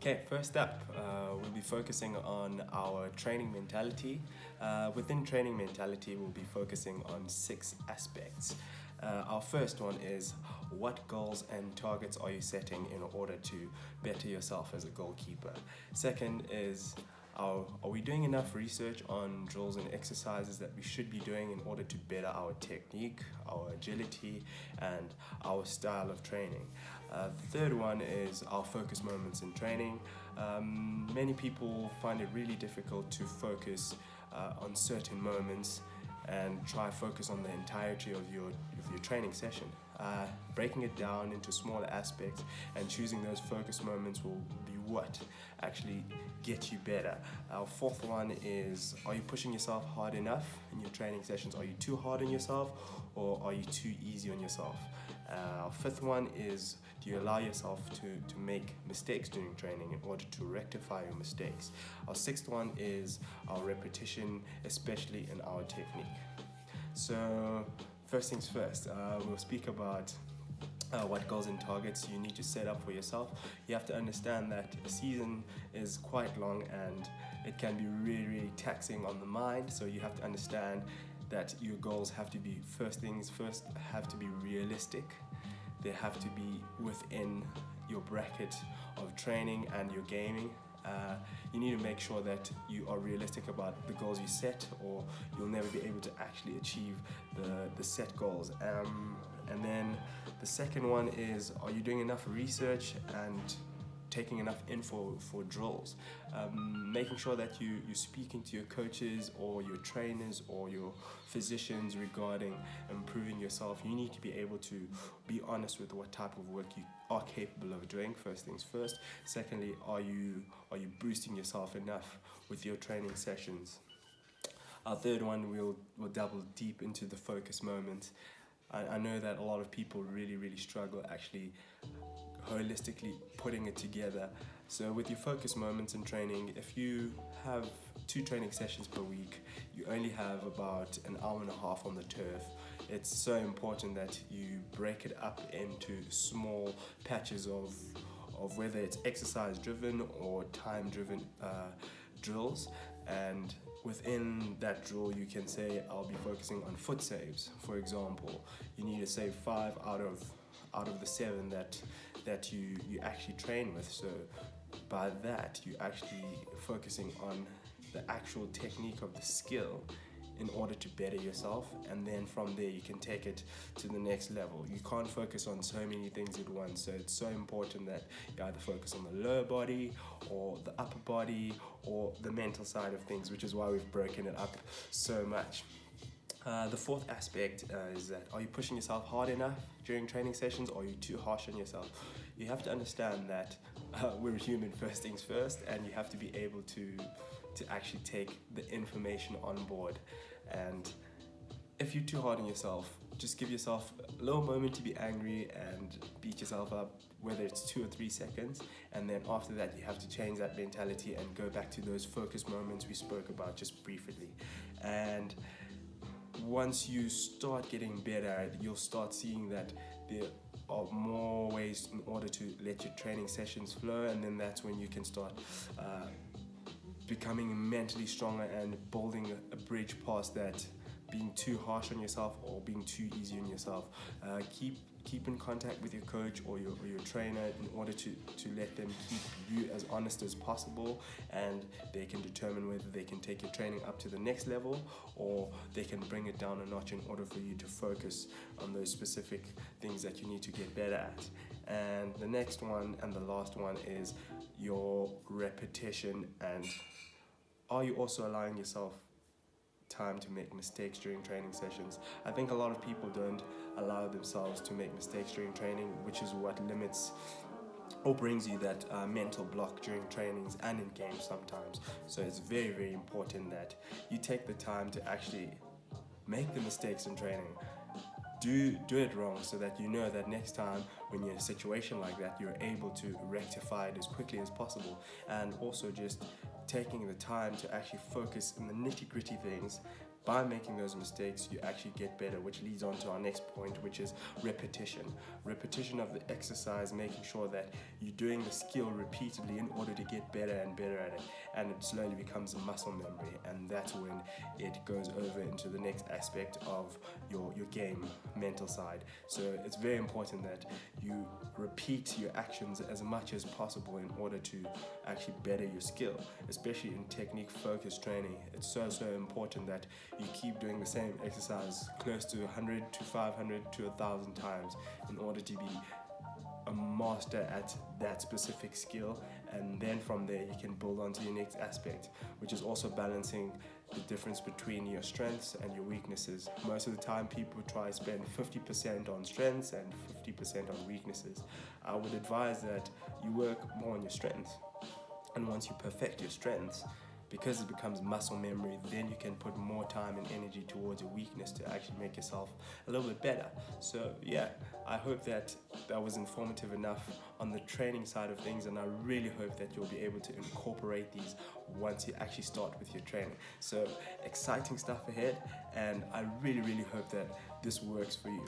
Okay, first up, we'll be focusing on our training mentality. Within training mentality, we'll be focusing on 6 aspects. Our first one is what goals and targets are you setting in order to better yourself as a goalkeeper? Second is are we doing enough research on drills and exercises that we should be doing in order to better our technique, our agility, and our style of training? The third one is our focus moments in training. Many people find it really difficult to focus on certain moments and try focus on the entirety of your training session. Breaking it down into smaller aspects and choosing those focus moments will be what actually get you better. Our fourth one is, are you pushing yourself hard enough in your training sessions? Are you too hard on yourself, or are you too easy on yourself? Our fifth one is, do you allow yourself to make mistakes during training in order to rectify your mistakes? Our sixth one is our repetition, especially in our technique. So first things first, we'll speak about what goals and targets you need to set up for yourself. You have to understand that a season is quite long and it can be really, really taxing on the mind. So you have to understand that your goals have to be, first things first, have to be realistic. They have to be within your bracket of training and your gaming. You need to make sure that you are realistic about the goals you set, or you'll never be able to actually achieve the set goals. And then the second one is, are you doing enough research and taking enough info for drills? Making sure that you're speaking to your coaches or your trainers or your physicians regarding improving yourself. You need to be able to be honest with what type of work you are capable of doing, first things first. Secondly, are you boosting yourself enough with your training sessions? Our third one, we'll double deep into the focus moments. I know that a lot of people really struggle actually holistically putting it together. So with your focus moments in training, if you have 2 training sessions per week, you only have about an hour and a half on the turf. It's so important that you break it up into small patches of whether it's exercise driven or time driven drills. And within that drill, you can say, I'll be focusing on foot saves. For example, you need to save 5 out of the 7 that you actually train with. So by that, you're actually focusing on the actual technique of the skill in order to better yourself, and then from there you can take it to the next level. You can't focus on so many things at once, so it's so important that you either focus on the lower body or the upper body or the mental side of things, which is why we've broken it up so much. The fourth aspect is that, are you pushing yourself hard enough during training sessions, or are you too harsh on yourself? You have to understand that we're human, first things first, and you have to be able to actually take the information on board. And if you're too hard on yourself, just give yourself a little moment to be angry and beat yourself up, whether it's 2 or 3 seconds, and then after that you have to change that mentality and go back to those focus moments we spoke about just briefly. And once you start getting better at it, you'll start seeing that there are more ways in order to let your training sessions flow, and then that's when you can start becoming mentally stronger and building a bridge past that being too harsh on yourself or being too easy on yourself. Keep in contact with your coach or your trainer in order to let them keep you as honest as possible, and they can determine whether they can take your training up to the next level or they can bring it down a notch in order for you to focus on those specific things that you need to get better at. And the next one and the last one is your repetition, and are you also allowing yourself time to make mistakes during training sessions? I think a lot of people don't allow themselves to make mistakes during training, which is what limits or brings you that mental block during trainings and in games sometimes. So it's very important that you take the time to actually make the mistakes in training. Do it wrong, so that you know that next time when you're in a situation like that, you're able to rectify it as quickly as possible. And also just taking the time to actually focus on the nitty-gritty things by making those mistakes, you actually get better, which leads on to our next point, which is repetition. Repetition of the exercise, making sure that you're doing the skill repeatedly in order to get better and better at it, and it slowly becomes muscle memory, and that's when it goes over into the next aspect of your game, mental side. So it's very important that you repeat your actions as much as possible in order to actually better your skill, especially in technique focused training. It's so important that you keep doing the same exercise close to 100 to 500 to 1,000 times in order to be a master at that specific skill, and then from there you can build on to your next aspect, which is also balancing the difference between your strengths and your weaknesses. Most of the time people try to spend 50% on strengths and 50% on weaknesses. I would advise that you work more on your strengths, and once you perfect your strengths, because it becomes muscle memory, then you can put more time and energy towards your weakness to actually make yourself a little bit better. So yeah, I hope that was informative enough on the training side of things, and I really hope that you'll be able to incorporate these once you actually start with your training. So exciting stuff ahead, and I really hope that this works for you.